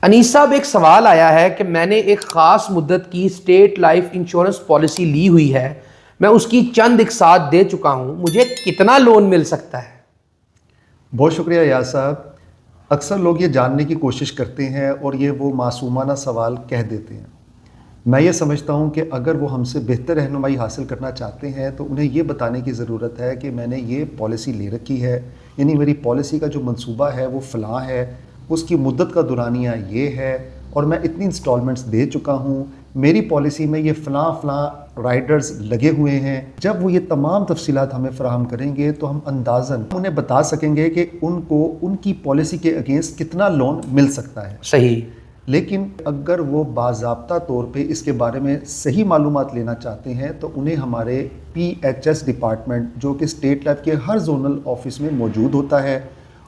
انیس صاحب، ایک سوال آیا ہے کہ میں نے ایک خاص مدت کی اسٹیٹ لائف انشورنس پالیسی لی ہوئی ہے، میں اس کی چند اقساط دے چکا ہوں، مجھے کتنا لون مل سکتا ہے؟ بہت شکریہ یاس صاحب. اکثر لوگ یہ جاننے کی کوشش کرتے ہیں اور یہ وہ معصومانہ سوال کہہ دیتے ہیں. میں یہ سمجھتا ہوں کہ اگر وہ ہم سے بہتر رہنمائی حاصل کرنا چاہتے ہیں تو انہیں یہ بتانے کی ضرورت ہے کہ میں نے یہ پالیسی لے رکھی ہے، یعنی میری پالیسی کا جو منصوبہ ہے وہ فلاں ہے، اس کی مدت کا دورانیہ یہ ہے اور میں اتنی انسٹالمنٹس دے چکا ہوں، میری پالیسی میں یہ فلاں فلاں رائڈرز لگے ہوئے ہیں. جب وہ یہ تمام تفصیلات ہمیں فراہم کریں گے تو ہم اندازاً انہیں بتا سکیں گے کہ ان کو ان کی پالیسی کے اگینسٹ کتنا لون مل سکتا ہے. صحیح. لیکن اگر وہ باضابطہ طور پہ اس کے بارے میں صحیح معلومات لینا چاہتے ہیں تو انہیں ہمارے PHS ڈپارٹمنٹ، جو کہ اسٹیٹ لیول کے ہر زونل آفس میں موجود ہوتا ہے،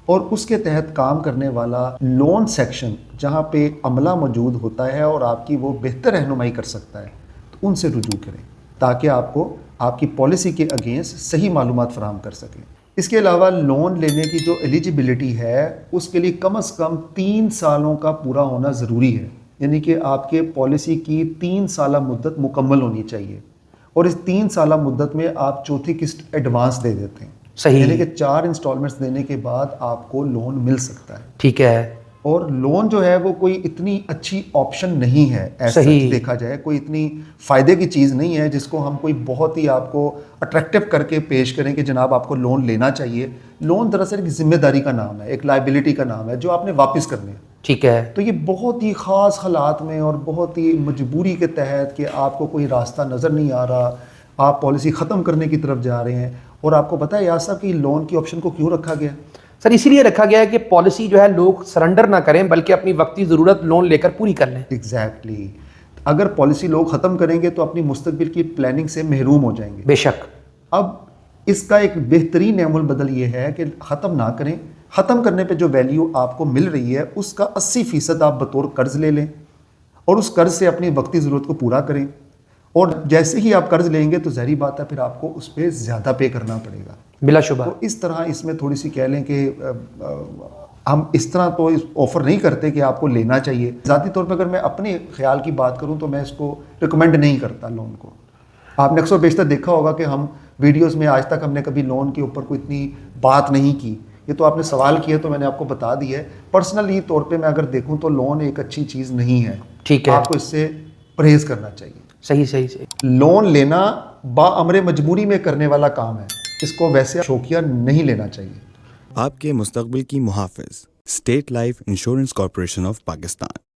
اور اس کے تحت کام کرنے والا لون سیکشن جہاں پہ عملہ موجود ہوتا ہے اور آپ کی وہ بہتر رہنمائی کر سکتا ہے، تو ان سے رجوع کریں تاکہ آپ کو آپ کی پالیسی کے اگینسٹ صحیح معلومات فراہم کر سکیں. اس کے علاوہ لون لینے کی جو ایلیجیبلٹی ہے اس کے لیے کم از کم 3 سالوں کا پورا ہونا ضروری ہے، یعنی کہ آپ کے پالیسی کی 3 سالہ مدت مکمل ہونی چاہیے، اور اس 3 سالہ مدت میں آپ چوتھی قسط ایڈوانس دے دیتے ہیں. صحیح. یعنی کہ 4 انسٹالمنٹس دینے کے بعد آپ کو لون مل سکتا ہے. ٹھیک ہے. اور لون جو ہے وہ کوئی اتنی اچھی آپشن نہیں ہے، ایسا دیکھا جائے کوئی اتنی فائدے کی چیز نہیں ہے جس کو ہم کوئی بہت ہی آپ کو اٹریکٹیو کر کے پیش کریں کہ جناب آپ کو لون لینا چاہیے. لون دراصل ایک ذمہ داری کا نام ہے، ایک لائبلٹی کا نام ہے جو آپ نے واپس کرنے ہے. ٹھیک ہے. تو یہ بہت ہی خاص حالات میں اور بہت ہی مجبوری کے تحت کہ آپ کو کوئی راستہ نظر نہیں آ رہا، آپ پالیسی ختم کرنے کی طرف جا رہے ہیں، اور آپ کو پتہ ہے یاس صاحب کہ لون کی آپشن کو کیوں رکھا گیا؟ سر اسی لیے رکھا گیا ہے کہ پالیسی جو ہے لوگ سرنڈر نہ کریں بلکہ اپنی وقتی ضرورت لون لے کر پوری کر لیں. ایگزیکٹلی. اگر پالیسی لوگ ختم کریں گے تو اپنی مستقبل کی پلاننگ سے محروم ہو جائیں گے. بے شک. اب اس کا ایک بہترین عمل بدل یہ ہے کہ ختم نہ کریں، ختم کرنے پہ جو ویلیو آپ کو مل رہی ہے اس کا 80% آپ بطور قرض لے لیں اور اس قرض سے اپنی وقتی ضرورت کو پورا کریں. اور جیسے ہی آپ قرض لیں گے تو ظاہری بات ہے پھر آپ کو اس پہ زیادہ پے کرنا پڑے گا. بلا شبہ. تو اس طرح اس میں تھوڑی سی کہہ لیں کہ ہم اس طرح تو آفر نہیں کرتے کہ آپ کو لینا چاہیے. ذاتی طور پہ اگر میں اپنے خیال کی بات کروں تو میں اس کو ریکمینڈ نہیں کرتا لون کو. آپ نے اکثر و بیشتر دیکھا ہوگا کہ ہم ویڈیوز میں آج تک ہم نے کبھی لون کے اوپر کوئی اتنی بات نہیں کی. یہ تو آپ نے سوال کیا تو میں نے آپ کو بتا دی ہے. پرسنلی طور پہ میں اگر دیکھوں تو لون ایک اچھی چیز نہیں ہے. ٹھیک ہے. آپ کو اس سے پرہیز کرنا چاہیے. صحیح صحیح صحیح. لون لینا باامر مجبوری میں کرنے والا کام ہے، اس کو ویسے شوقیہ نہیں لینا چاہیے. آپ کے مستقبل کی محافظ state life insurance corporation of Pakistan.